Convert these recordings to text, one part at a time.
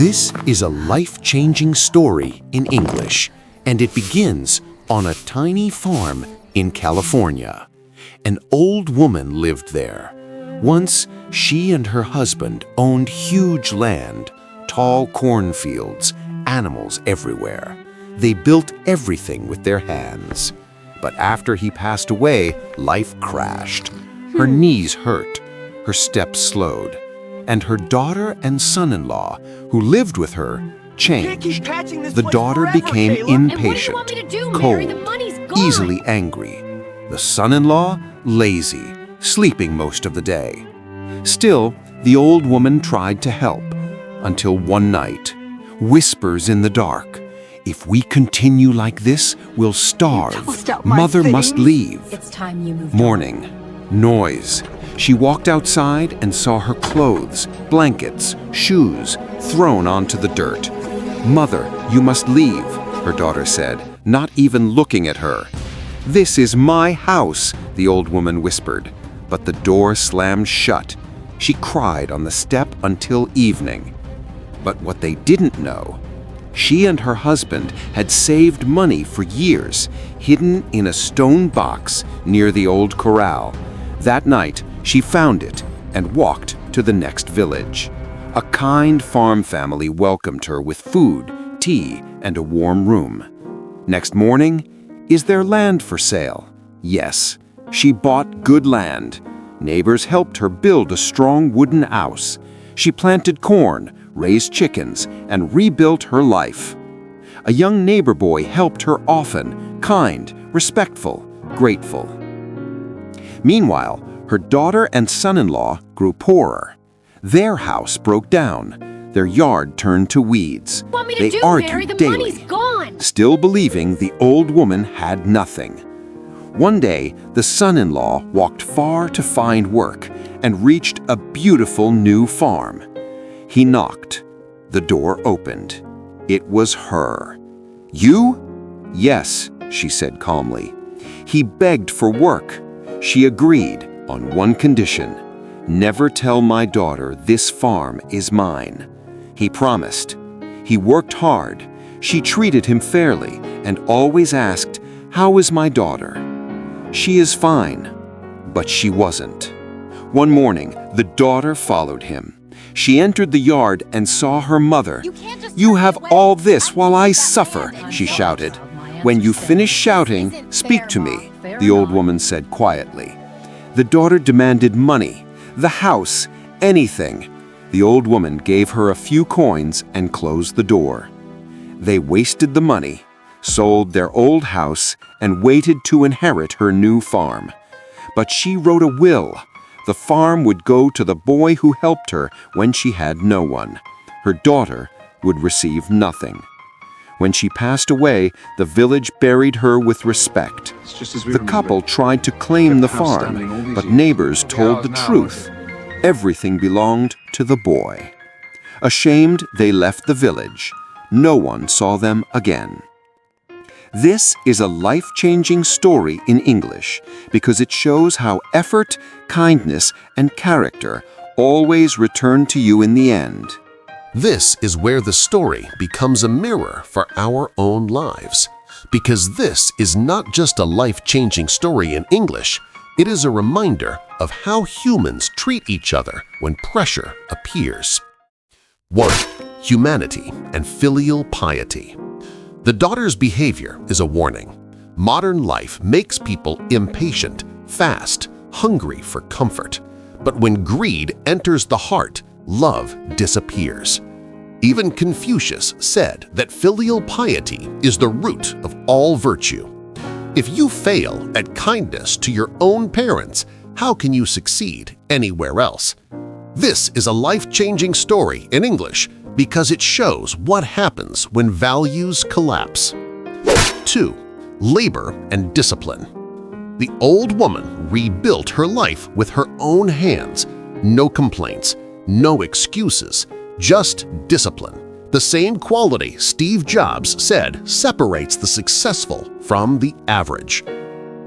This is a life-changing story in English, and it begins on a tiny farm in California. An old woman lived there. Once, she and her husband owned huge land, tall cornfields, animals everywhere. They built everything with their hands. But after he passed away, life crashed. Her knees hurt, her steps slowed, and her daughter and son-in-law, who lived with her, changed. The daughter became impatient, cold, easily angry. The son-in-law, lazy, sleeping most of the day. Still, the old woman tried to help, until one night, whispers in the dark, "If we continue like this, we'll starve. Mother must leave." It's time you moved Morning, noise. She walked outside and saw her clothes, blankets, shoes thrown onto the dirt. "Mother, you must leave," her daughter said, not even looking at her. "This is my house," the old woman whispered, but the door slammed shut. She cried on the step until evening. But what they didn't know, she and her husband had saved money for years, hidden in a stone box near the old corral. That night, she found it and walked to the next village. A kind farm family welcomed her with food, tea, and a warm room. Next morning, is there land for sale? Yes, she bought good land. Neighbors helped her build a strong wooden house. She planted corn, raised chickens, and rebuilt her life. A young neighbor boy helped her often, kind, respectful, grateful. Meanwhile, her daughter and son-in-law grew poorer. Their house broke down. Their yard turned to weeds. They argued daily, still believing the old woman had nothing. One day, the son-in-law walked far to find work and reached a beautiful new farm. He knocked. The door opened. It was her. "You?" "Yes," she said calmly. He begged for work. She agreed on one condition: "Never tell my daughter this farm is mine." He promised. He worked hard. She treated him fairly and always asked, "How is my daughter?" "She is fine." But she wasn't. One morning, the daughter followed him. She entered the yard and saw her mother. "You have all this while I suffer," she shouted. "When you finish shouting, speak to me," the old woman said quietly. The daughter demanded money, the house, anything. The old woman gave her a few coins and closed the door. They wasted the money, sold their old house, and waited to inherit her new farm. But she wrote a will. The farm would go to the boy who helped her when she had no one. Her daughter would receive nothing. When she passed away, the village buried her with respect. The couple tried to claim the farm, but neighbors told the truth. Everything belonged to the boy. Ashamed, they left the village. No one saw them again. This is a life-changing story in English because it shows how effort, kindness, and character always return to you in the end. This is where the story becomes a mirror for our own lives. Because this is not just a life-changing story in English, it is a reminder of how humans treat each other when pressure appears. 1. Humanity and filial piety. The daughter's behavior is a warning. Modern life makes people impatient, fast, hungry for comfort. But when greed enters the heart, love disappears. Even Confucius said that filial piety is the root of all virtue. If you fail at kindness to your own parents, how can you succeed anywhere else? This is a life-changing story in English because it shows what happens when values collapse. 2. Labor and discipline. The old woman rebuilt her life with her own hands. No complaints, no excuses, just discipline. The same quality Steve Jobs said separates the successful from the average.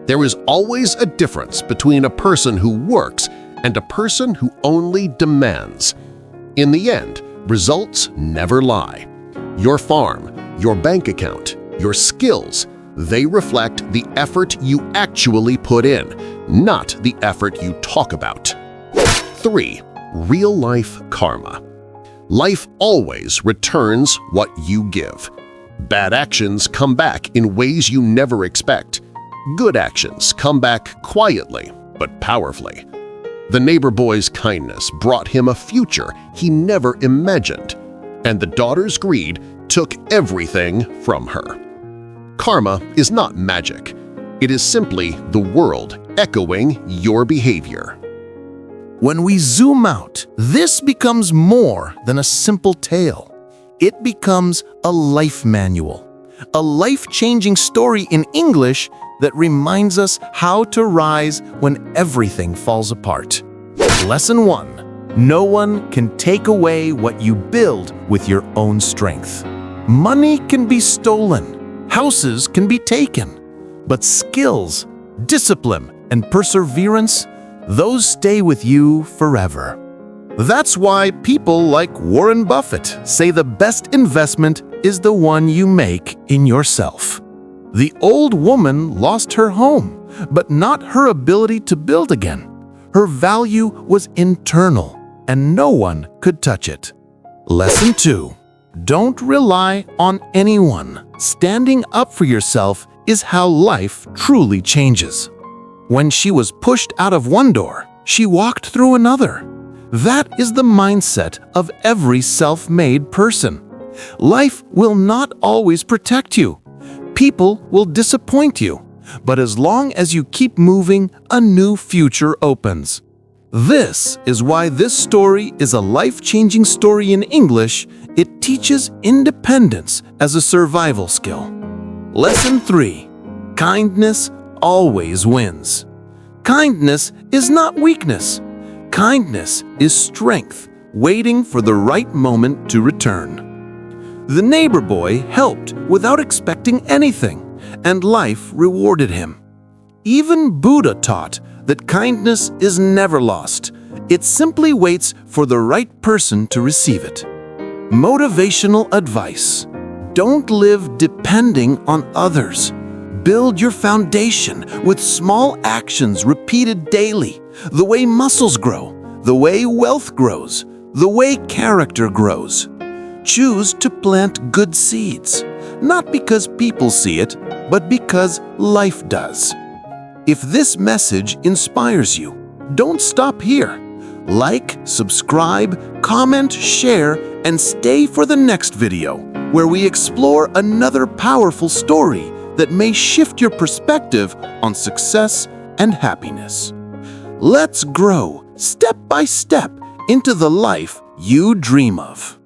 There is always a difference between a person who works and a person who only demands. In the end, Results never lie. Your farm, your bank account, your skills, they reflect the effort you actually put in, not the effort you talk about. 3. Real-life karma. Life always returns what you give. Bad actions come back in ways you never expect. Good actions come back quietly but powerfully. The neighbor boy's kindness brought him a future he never imagined, and the daughter's greed took everything from her. Karma is not magic. It is simply the world echoing your behavior. When we zoom out, this becomes more than a simple tale. It becomes a life manual, a life-changing story in English that reminds us how to rise when everything falls apart. Lesson 1. No one can take away what you build with your own strength. Money can be stolen, houses can be taken, but skills, discipline, and perseverance, those stay with you forever. That's why people like Warren Buffett say the best investment is the one you make in yourself. The old woman lost her home, but not her ability to build again. Her value was internal, and no one could touch it. Lesson 2. Don't rely on anyone. Standing up for yourself is how life truly changes. When she was pushed out of one door, she walked through another. That is the mindset of every self-made person. Life will not always protect you. People will disappoint you, but as long as you keep moving, a new future opens. This is why this story is a life-changing story in English. It teaches independence as a survival skill. Lesson 3. Kindness always wins. Kindness is not weakness. Kindness is strength, waiting for the right moment to return. The neighbor boy helped without expecting anything, and life rewarded him. Even Buddha taught that kindness is never lost. It simply waits for the right person to receive it. Motivational advice. Don't live depending on others. Build your foundation with small actions repeated daily, the way muscles grow, the way wealth grows, the way character grows. Choose to plant good seeds, not because people see it, but because life does. If this message inspires you, don't stop here. Like, subscribe, comment, share, and stay for the next video, where we explore another powerful story that may shift your perspective on success and happiness. Let's grow, step by step, into the life you dream of.